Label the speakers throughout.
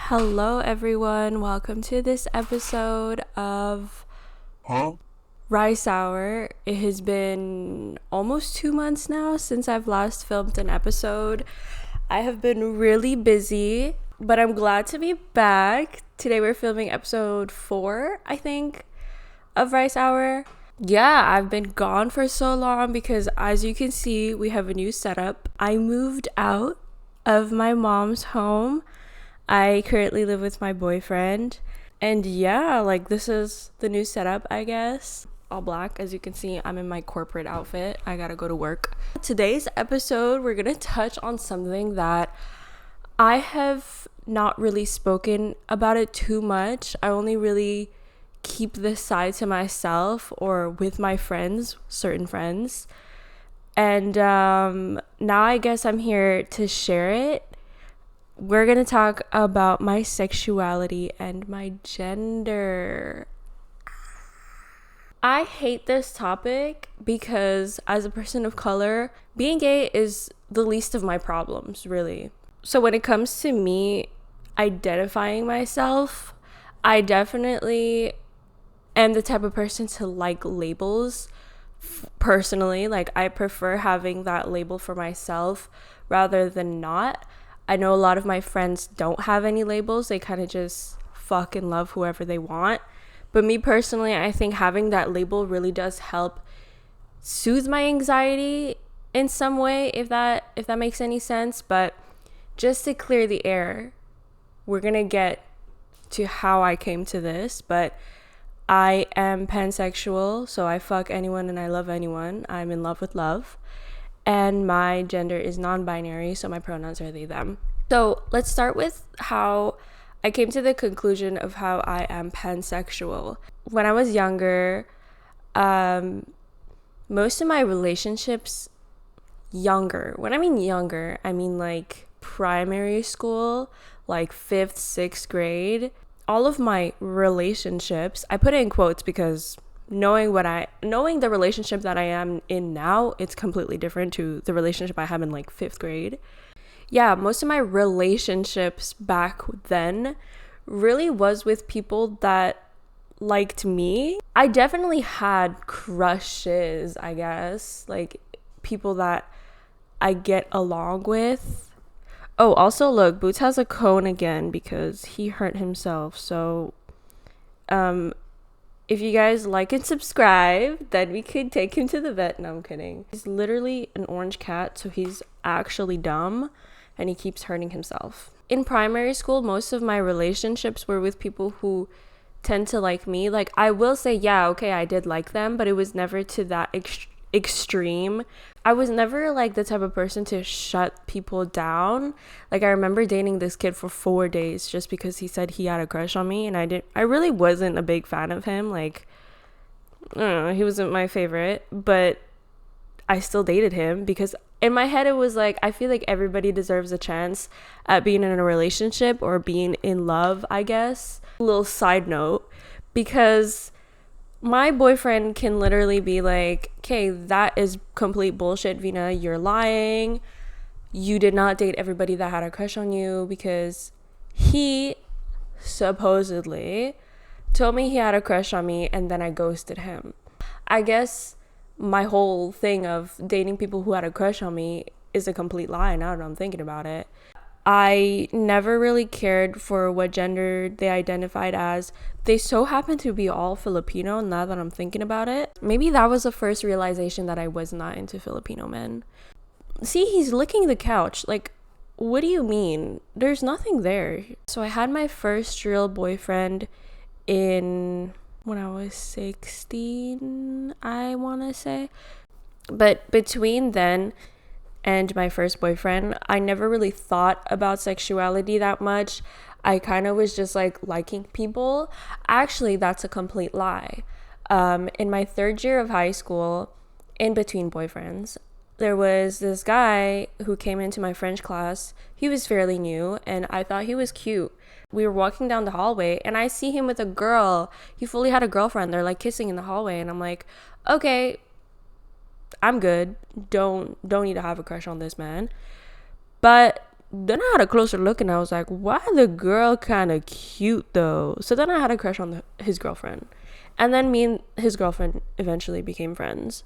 Speaker 1: Hello, everyone. Welcome to this episode of Rice Hour. It has been almost 2 months now since I've last filmed an episode. I have been really busy, but I'm glad to be back. Today we're filming episode 4, I think, of Rice Hour. Yeah, I've been gone for so long because, as you can see, we have a new setup. I moved out of my mom's home. I currently live with my boyfriend, and yeah, this is the new setup, I guess. All black. As you can see, I'm in my corporate outfit. I gotta go to work. Today's episode, we're gonna touch on something that I have not really spoken about it too much. I only really keep this side to myself or with my friends, certain friends. And now I guess I'm here to share it. We're going to talk about my sexuality and my gender. I hate this topic because as a person of color, being gay is the least of my problems, really. So when it comes to me identifying myself, I definitely am the type of person to like labels personally. I prefer having that label for myself rather than not. I know a lot of my friends don't have any labels. They kind of just fucking love whoever they want. But me personally, I think having that label really does help soothe my anxiety in some way, if that makes any sense. But just to clear the air, we're going to get to how I came to this. But I am pansexual, so I fuck anyone and I love anyone. I'm in love with love. And my gender is non-binary, so my pronouns are they, them. So let's start with how I came to the conclusion of how I am pansexual. When I was younger, most of my relationships, when I mean younger, I mean primary school, 5th, 6th grade. All of my relationships, I put it in quotes because knowing the relationship that I am in now, it's completely different to the relationship I have in 5th grade. Yeah, most of my relationships back then really was with people that liked me. I definitely had crushes, I guess, people that I get along with. Oh, also look, Boots has a cone again because he hurt himself. So, if you guys like and subscribe, then we could take him to the vet. No, I'm kidding. He's literally an orange cat, so he's actually dumb and he keeps hurting himself. In primary school, most of my relationships were with people who tend to like me. I will say, yeah, okay, I did like them, but it was never to that extreme. I was never the type of person to shut people down. I remember dating this kid for 4 days just because he said he had a crush on me, and I really wasn't a big fan of him. I don't know, he wasn't my favorite, but I still dated him because in my head it was I feel like everybody deserves a chance at being in a relationship or being in love, I guess. A little side note, because my boyfriend can literally be okay, that is complete bullshit, Vina. You're lying. You did not date everybody that had a crush on you, because he supposedly told me he had a crush on me and then I ghosted him. I guess my whole thing of dating people who had a crush on me is a complete lie now that I'm thinking about it. I never really cared for what gender they identified as. They so happen to be all Filipino now that I'm thinking about it. Maybe that was the first realization that I was not into Filipino men. See, he's licking the couch. What do you mean? There's nothing there. So I had my first real boyfriend when I was 16, I want to say. But between then and my first boyfriend, I never really thought about sexuality that much. I kind of was just liking people. Actually, that's a complete lie. In my 3rd year of high school, in between boyfriends, there was this guy who came into my French class. He was fairly new and I thought he was cute. We were walking down the hallway and I see him with a girl. He fully had a girlfriend. They're kissing in the hallway, and I'm okay, I'm good. Don't need to have a crush on this man. But then I had a closer look and I was like, why the girl kind of cute though? So then I had a crush on his girlfriend. And then me and his girlfriend eventually became friends.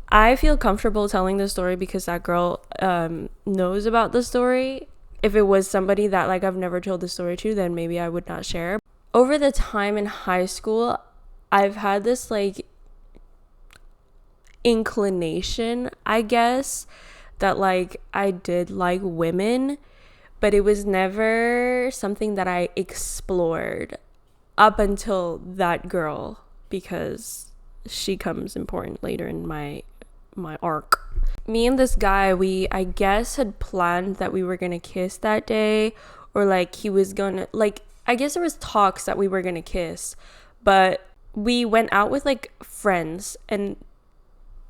Speaker 1: I feel comfortable telling the story because that girl knows about the story. If it was somebody that like I've never told the story to, then maybe I would not share. Over the time in high school, I've had this like inclination, I guess, that like I did like women, but it was never something that I explored up until that girl, because she comes important later in my arc. Me and this guy, we I guess had planned that we were gonna kiss that day, or like he was gonna, like, I guess there was talks that we were gonna kiss, but we went out with like friends, and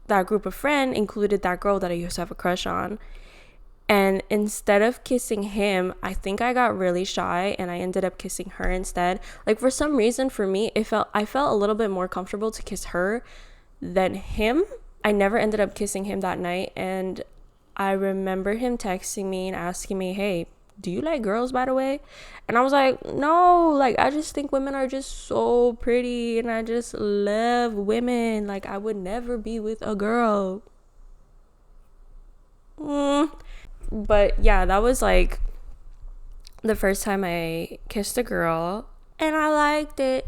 Speaker 1: that group of friends included that girl that I used to have a crush on. And instead of kissing him, I think I got really shy and I ended up kissing her instead. Like, for some reason, for me, I felt a little bit more comfortable to kiss her than him. I never ended up kissing him that night, and I remember him texting me and asking me, hey, do you like girls, by the way? And I was like, no, like, I just think women are just so pretty and I just love women. Like, I would never be with a girl. But yeah, that was like the first time I kissed a girl, and I liked it.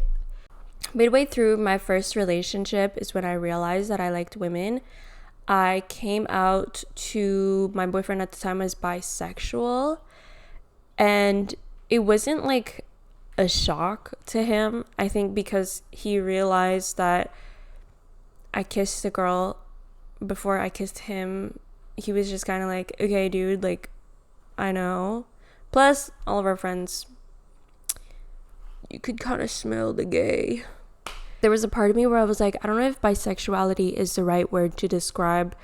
Speaker 1: Midway through my first relationship is when I realized that I liked women. I came out to my boyfriend at the time as bisexual, and it wasn't like a shock to him. I think because he realized that I kissed a girl before I kissed him, he was just kind of like, okay, dude, like, I know. Plus, all of our friends, you could kind of smell the gay. There was a part of me where I was like, I don't know if bisexuality is the right word to describe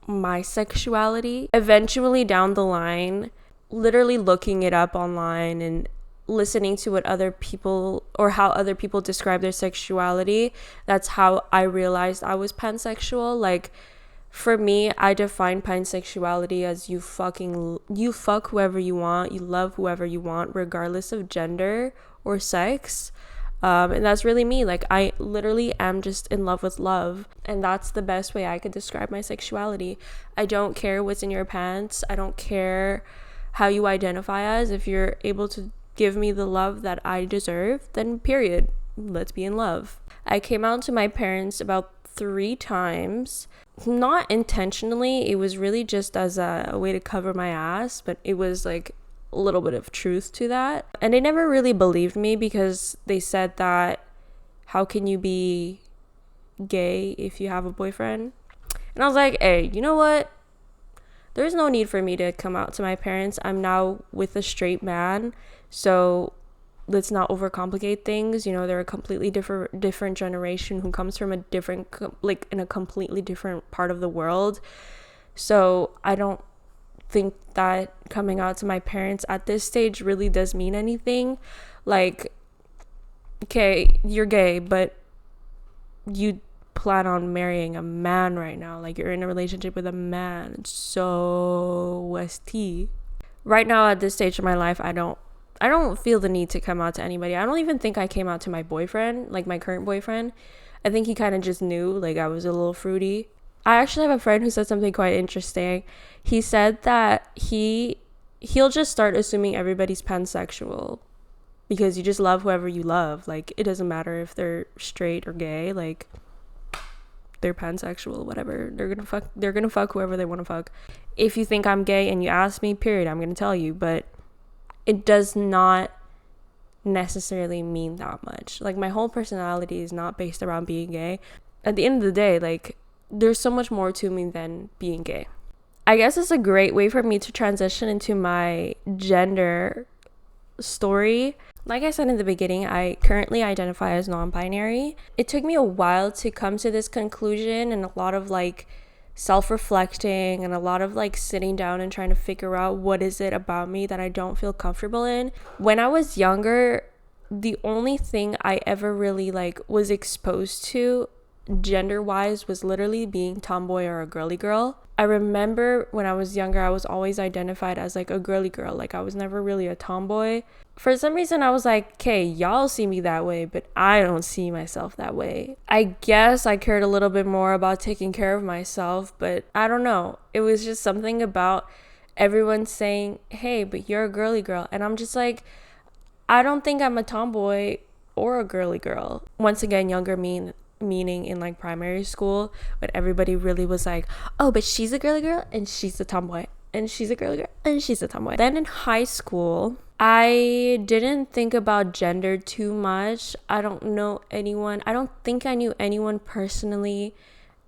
Speaker 1: my sexuality. Eventually down the line, literally looking it up online and listening to what other people, or how other people describe their sexuality, that's how I realized I was pansexual. Like, for me, I define pansexuality as you fuck whoever you want, you love whoever you want, regardless of gender or sex. And that's really me. Like, I literally am just in love with love, and that's the best way I could describe my sexuality. I don't care what's in your pants. I don't care how you identify as. If you're able to give me the love that I deserve, then period, let's be in love. I came out to my parents about 3 times. Not intentionally, it was really just as a way to cover my ass, but it was like a little bit of truth to that. And they never really believed me, because they said that, how can you be gay if you have a boyfriend? And I was like, hey, you know what? There's no need for me to come out to my parents. I'm now with a straight man, so let's not overcomplicate things. You know, they're a completely different generation who comes from a different, like, in a completely different part of the world. So I don't think that coming out to my parents at this stage really does mean anything. Like, okay, you're gay, but you plan on marrying a man right now. Like, you're in a relationship with a man. It's so Westy. Right now, at this stage of my life, I don't feel the need to come out to anybody. I don't even think I came out to my boyfriend, like my current boyfriend. I think he kind of just knew, like, I was a little fruity. I actually have a friend who said something quite interesting. He said that he'll just start assuming everybody's pansexual, because you just love whoever you love. Like, it doesn't matter if they're straight or gay. Like, they're pansexual, whatever. They're gonna fuck whoever they want to fuck. If you think I'm gay and you ask me, period, I'm gonna tell you. But it does not necessarily mean that much. Like, my whole personality is not based around being gay. At the end of the day, like, there's so much more to me than being gay. I guess it's a great way for me to transition into my gender story. Like I said in the beginning, I currently identify as non-binary. It took me a while to come to this conclusion, and a lot of like self-reflecting and a lot of like sitting down and trying to figure out what is it about me that I don't feel comfortable in. When I was younger, the only thing I ever really like was exposed to gender wise was literally being tomboy or a girly girl. I remember when I was younger, I was always identified as like a girly girl. Like I was never really a tomboy. For some reason, I was like, okay, y'all see me that way, but I don't see myself that way. I guess I cared a little bit more about taking care of myself, but I don't know. It was just something about everyone saying, hey, but you're a girly girl. And I'm just like, I don't think I'm a tomboy or a girly girl. Once again, younger meaning in like primary school, when everybody really was like, oh, but she's a girly girl and she's a tomboy, and she's a girly girl and she's a tomboy. Then in high school, I didn't think about gender too much. I don't think I knew anyone personally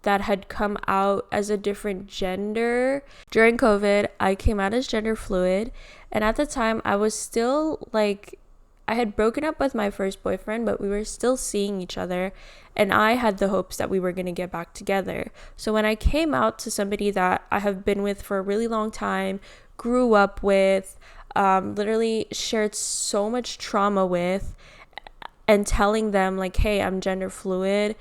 Speaker 1: that had come out as a different gender. During COVID, I came out as gender fluid, and at the time I was still like, I had broken up with my first boyfriend, but we were still seeing each other, and I had the hopes that we were going to get back together. So when I came out to somebody that I have been with for a really long time, grew up with, literally shared so much trauma with, and telling them like, hey, I'm gender fluid,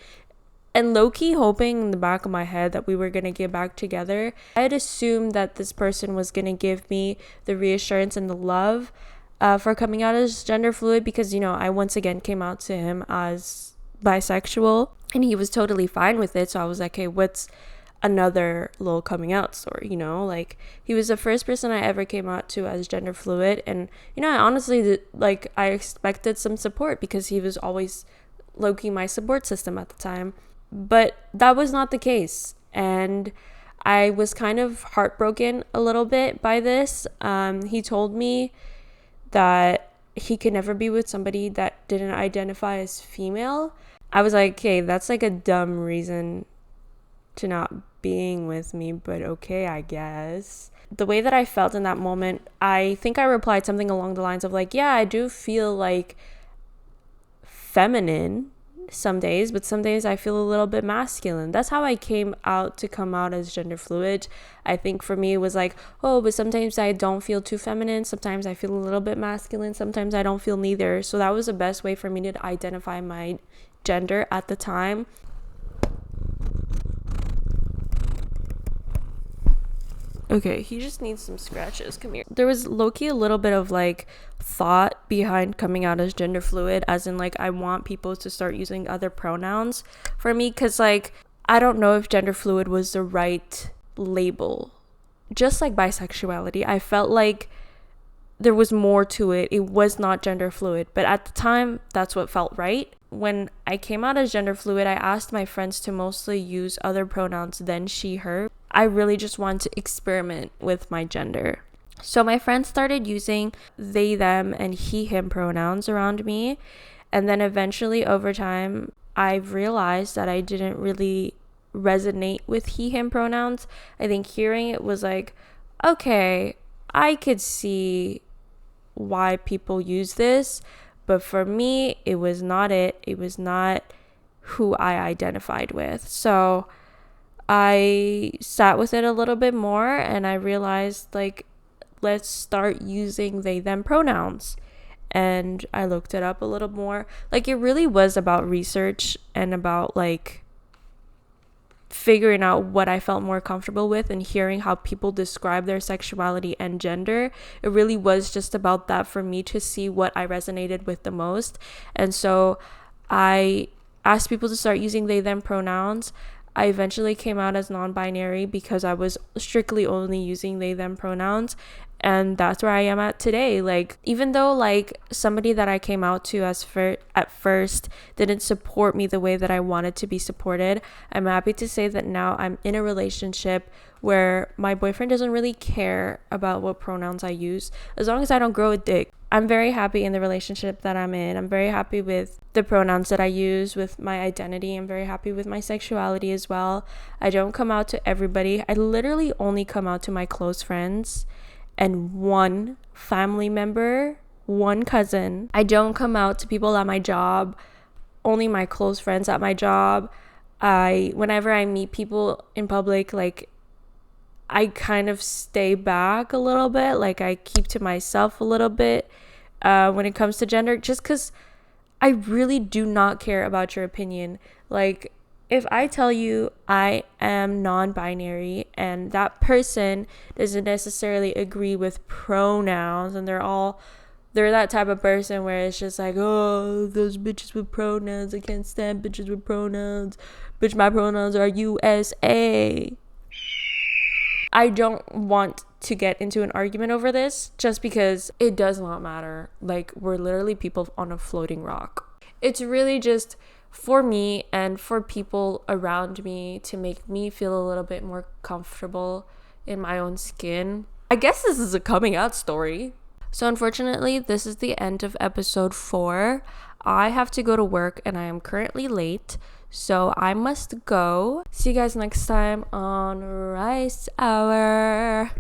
Speaker 1: and low-key hoping in the back of my head that we were going to get back together, I had assumed that this person was going to give me the reassurance and the love for coming out as gender fluid, because, you know, I once again came out to him as bisexual and he was totally fine with it. So I was like, hey, what's another little coming out story, you know? Like, he was the first person I ever came out to as gender fluid, and, you know, I honestly I expected some support because he was always low-key my support system at the time, but that was not the case, and I was kind of heartbroken a little bit by this. He told me that he could never be with somebody that didn't identify as female. I was like, okay, that's like a dumb reason to not being with me, but okay, I guess. The way that I felt in that moment, I think I replied something along the lines of like, yeah, I do feel like feminine some days, but some days I feel a little bit masculine. That's how I come out as gender fluid. I think for me it was like, oh, but sometimes I don't feel too feminine, sometimes I feel a little bit masculine, sometimes I don't feel neither. So that was the best way for me to identify my gender at the time. Okay, he just needs some scratches. Come here. There was low-key a little bit of like thought behind coming out as gender fluid, as in like I want people to start using other pronouns for me, because like I don't know if gender fluid was the right label. Just like bisexuality, I felt like there was more to it. It was not gender fluid, but at the time that's what felt right. When I came out as gender fluid, I asked my friends to mostly use other pronouns than she, her. I really just wanted to experiment with my gender. So my friends started using they, them, and he, him pronouns around me. And then eventually over time, I've realized that I didn't really resonate with he, him pronouns. I think hearing it was like, okay, I could see why people use this. But for me, it was not it. It was not who I identified with. So I sat with it a little bit more, and I realized, like, let's start using they, them pronouns. And I looked it up a little more. Like, it really was about research and about, like, figuring out what I felt more comfortable with and hearing how people describe their sexuality and gender. It really was just about that for me to see what I resonated with the most. And so I asked people to start using they, them pronouns. I eventually came out as non-binary because I was strictly only using they, them pronouns. And that's where I am at today. Like, even though like somebody that I came out to at first didn't support me the way that I wanted to be supported, I'm happy to say that now I'm in a relationship where my boyfriend doesn't really care about what pronouns I use, as long as I don't grow a dick. I'm very happy in the relationship that I'm in. I'm very happy with the pronouns that I use, with my identity. I'm very happy with my sexuality as well. I don't come out to everybody. I literally only come out to my close friends and one family member, one cousin. I don't come out to people at my job, only my close friends at my job. Whenever I meet people in public, like, I kind of stay back a little bit. Like, I keep to myself a little bit when it comes to gender, just because I really do not care about your opinion. Like, if I tell you I am non-binary and that person doesn't necessarily agree with pronouns, and they're that type of person where it's just like, oh, those bitches with pronouns, I can't stand bitches with pronouns, bitch, my pronouns are USA. I don't want to get into an argument over this just because it does not matter. Like, we're literally people on a floating rock. It's really just for me and for people around me to make me feel a little bit more comfortable in my own skin. I guess this is a coming out story. So unfortunately, this is the end of episode 4. I have to go to work and I am currently late, so I must go. See you guys next time on Rice Hour.